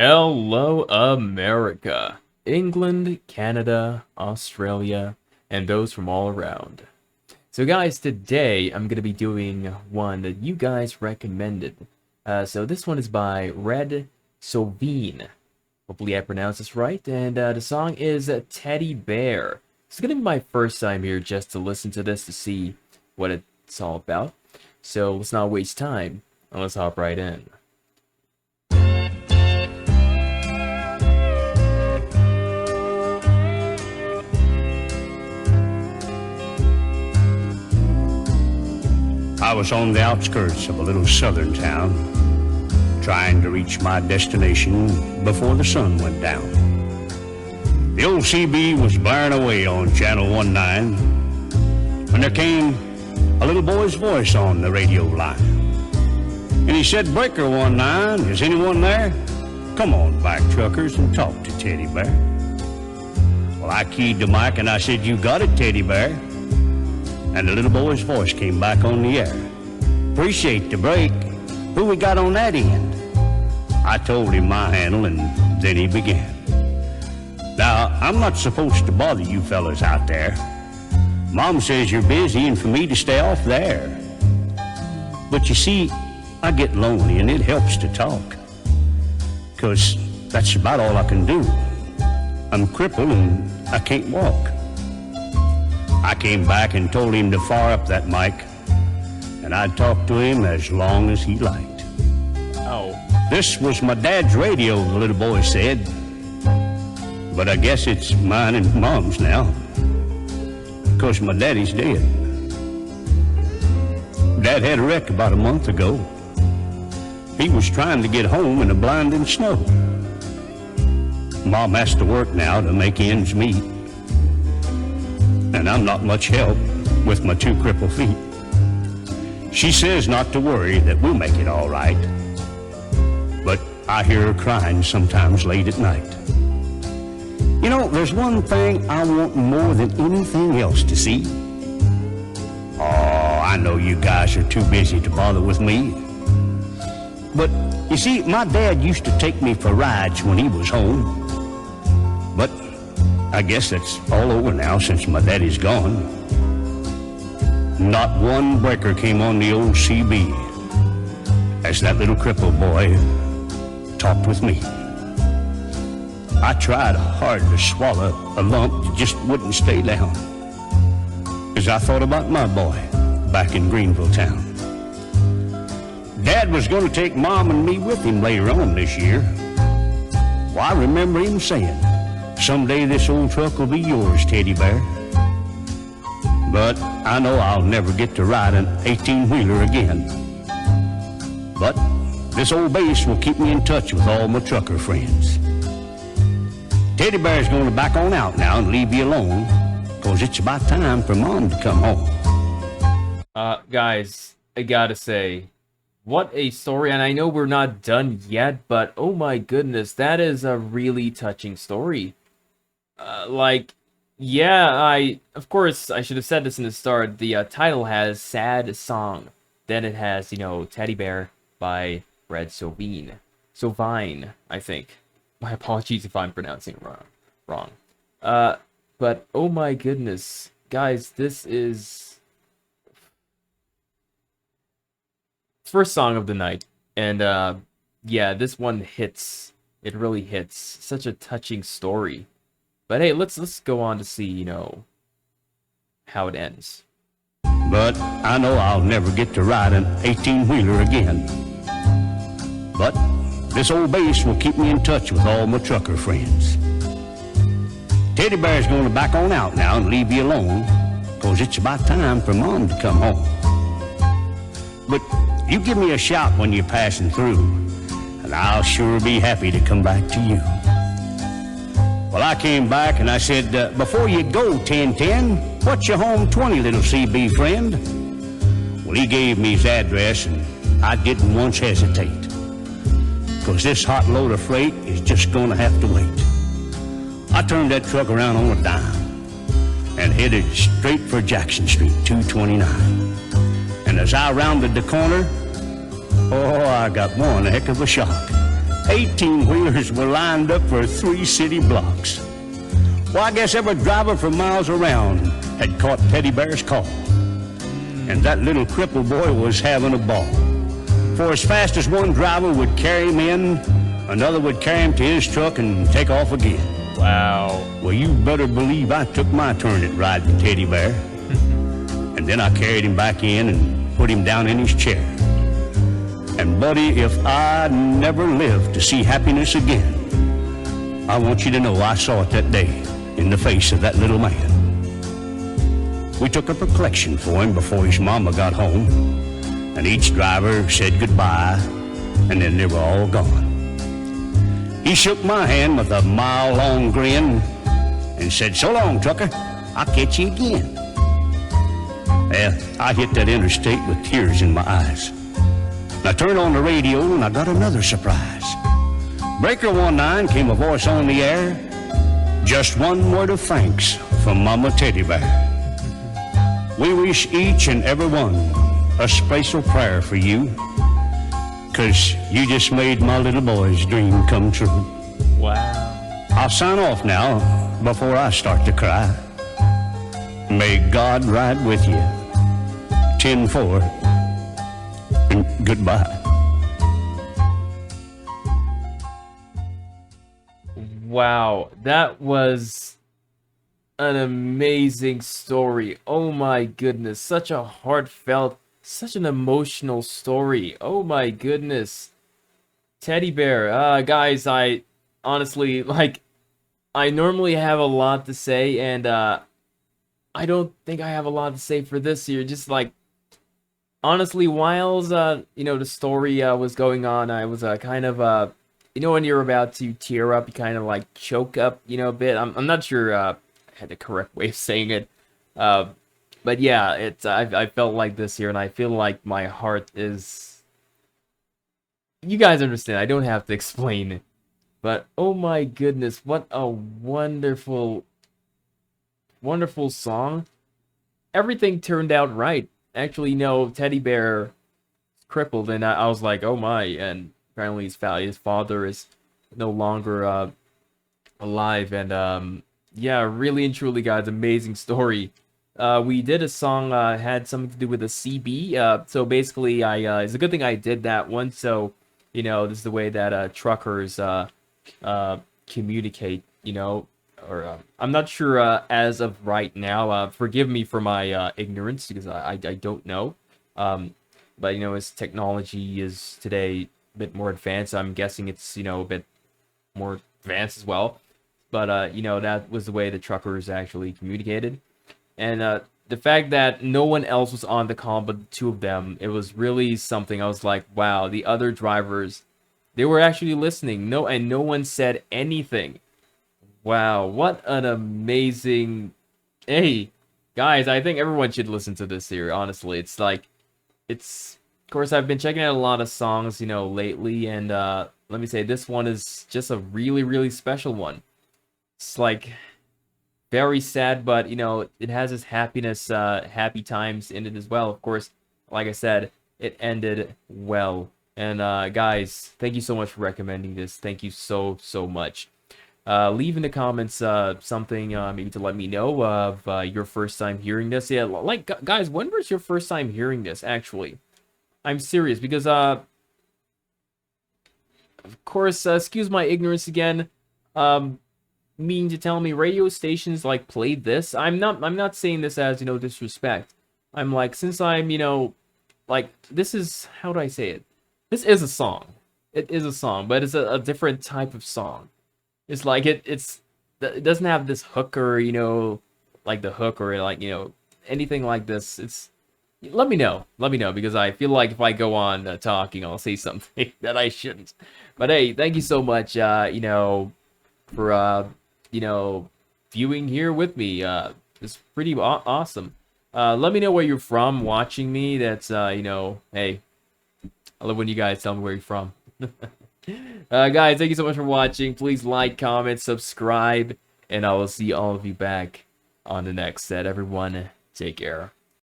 Hello, America, England, Canada, Australia, and those from all around. So guys, today I'm going to be doing one that you guys recommended. So this one is by Red Sovine. Hopefully I pronounced this right. And the song is Teddy Bear. It's going to be my first time here just to listen to this to see what it's all about. So let's not waste time and let's hop right in. I was on the outskirts of a little southern town, trying to reach my destination before the sun went down. The old CB was blaring away on Channel 19 when there came a little boy's voice on the radio line. And he said, "Breaker 19, is anyone there? Come on back, truckers, and talk to Teddy Bear." Well, I keyed the mic and I said, "You got it, Teddy Bear." And the little boy's voice came back on the air. "Appreciate the break. Who we got on that end?" I told him my handle, and then he began. "Now, I'm not supposed to bother you fellas out there. Mom says you're busy and for me to stay off there. But you see, I get lonely and it helps to talk, 'cause that's about all I can do. I'm crippled and I can't walk." I came back and told him to fire up that mic, and I'd talk to him as long as he liked. Oh. "This was my dad's radio," the little boy said, "but I guess it's mine and Mom's now, 'cause my daddy's dead. Dad had a wreck about a month ago. He was trying to get home in the blinding snow. Mom has to work now to make ends meet, and I'm not much help with my two crippled feet. She says not to worry, that we'll make it all right, but I hear her crying sometimes late at night. You know, there's one thing I want more than anything else to see. Oh, I know you guys are too busy to bother with me, but you see, my dad used to take me for rides when he was home, but I guess that's all over now since my daddy's gone. Not one breaker came on the old CB as that little crippled boy talked with me. I tried hard to swallow a lump that just wouldn't stay down, as I thought about my boy back in Greenville town. Dad was going to take Mom and me with him later on this year. Well, I remember him saying, "Someday this old truck will be yours, Teddy Bear." But I know I'll never get to ride an 18-wheeler again. But this old base will keep me in touch with all my trucker friends. Teddy Bear's going to back on out now and leave you alone, 'cause it's about time for Mom to come home. Guys, I gotta say, what a story, and I know we're not done yet, but oh my goodness, that is a really touching story. Of course, I should have said this in the start. The title has Sad Song. Then it has, Teddy Bear by Red Sovine. Sovine, I think. My apologies if I'm pronouncing it wrong. But oh my goodness. Guys, this is first song of the night. And yeah, this one hits. It really hits. Such a touching story. But hey, let's go on to see, how it ends. But I know I'll never get to ride an 18-wheeler again. But this old base will keep me in touch with all my trucker friends. Teddy Bear's going to back on out now and leave you alone, 'cause it's about time for Mom to come home. But you give me a shout when you're passing through, and I'll sure be happy to come back to you. Well, I came back and I said, "Before you go, 1010, what's your home 20, little CB friend?" Well, he gave me his address, and I didn't once hesitate, 'cause this hot load of freight is just going to have to wait. I turned that truck around on a dime and headed straight for Jackson Street, 229. And as I rounded the corner, oh, I got one heck of a shock 18-wheelers were lined up for 3 city blocks. Well, I guess every driver for miles around had caught Teddy Bear's call. And that little crippled boy was having a ball. For as fast as one driver would carry him in, another would carry him to his truck and take off again. Wow. Well, you better believe I took my turn at riding Teddy Bear. And then I carried him back in and put him down in his chair. And buddy, if I never live to see happiness again, I want you to know I saw it that day in the face of that little man. We took up a collection for him before his mama got home, and each driver said goodbye, and then they were all gone. He shook my hand with a mile-long grin and said, "So long, trucker, I'll catch you again." Well, I hit that interstate with tears in my eyes. I turned on the radio and I got another surprise. Breaker 19 came a voice on the air. Just one word of thanks from Mama Teddy Bear. We wish each and every one a special prayer for you, 'cause you just made my little boy's dream come true. Wow. I'll sign off now before I start to cry. May God ride with you. 10-4 and goodbye. Wow, that was an amazing story. Oh my goodness, such a heartfelt, such an emotional story. Oh my goodness. Teddy Bear, guys, I honestly, like, I normally have a lot to say, and I don't think I have a lot to say for this year. Just like, honestly, while the story was going on, I was kind of when you're about to tear up, you kind of like choke up, a bit. I'm not sure I had the correct way of saying it, but yeah, it's I felt like this here, and I feel like my heart is. You guys understand? I don't have to explain it, but oh my goodness, what a wonderful, wonderful song! Everything turned out right. Actually, Teddy Bear crippled, and I was like, oh my, and apparently his father is no longer alive, and yeah, really and truly, guys, amazing story. We did a song had something to do with a CB, so basically it's a good thing I did that one. So this is the way that truckers communicate, or I'm not sure as of right now. Forgive me for my ignorance, because I don't know, but as technology is today a bit more advanced, I'm guessing it's a bit more advanced as well. But that was the way the truckers actually communicated, and the fact that no one else was on the call but the two of them, it was really something. I was like, wow, the other drivers, they were actually listening. No one said anything. Wow, what an amazing. Hey guys, I think everyone should listen to this here, honestly. It's like, of course, I've been checking out a lot of songs lately, and let me say, this one is just a really, really special one. It's like very sad, but it has its happiness, happy times in it as well. Of course, like I said, it ended well. And guys, thank you so much for recommending this. Thank you so much. Leave in the comments something maybe to let me know of your first time hearing this. Yeah, like, guys, when was your first time hearing this? Actually, I'm serious, because of course, excuse my ignorance again. Mean to tell me radio stations like played this? I'm not saying this as disrespect. I'm like, since I'm like, this is, how do I say it? This is a song. It is a song, but it's a different type of song. It's like it doesn't have this hook, or like the hook, or like anything like this. It's, let me know, because I feel like if I go on talking, I'll say something that I shouldn't. But hey, thank you so much for viewing here with me. It's pretty awesome. Let me know where you're from watching me. That's hey, I love when you guys tell me where you're from. Guys, thank you so much for watching. Please like, comment, subscribe, and I will see all of you back on the next set. Everyone, take care.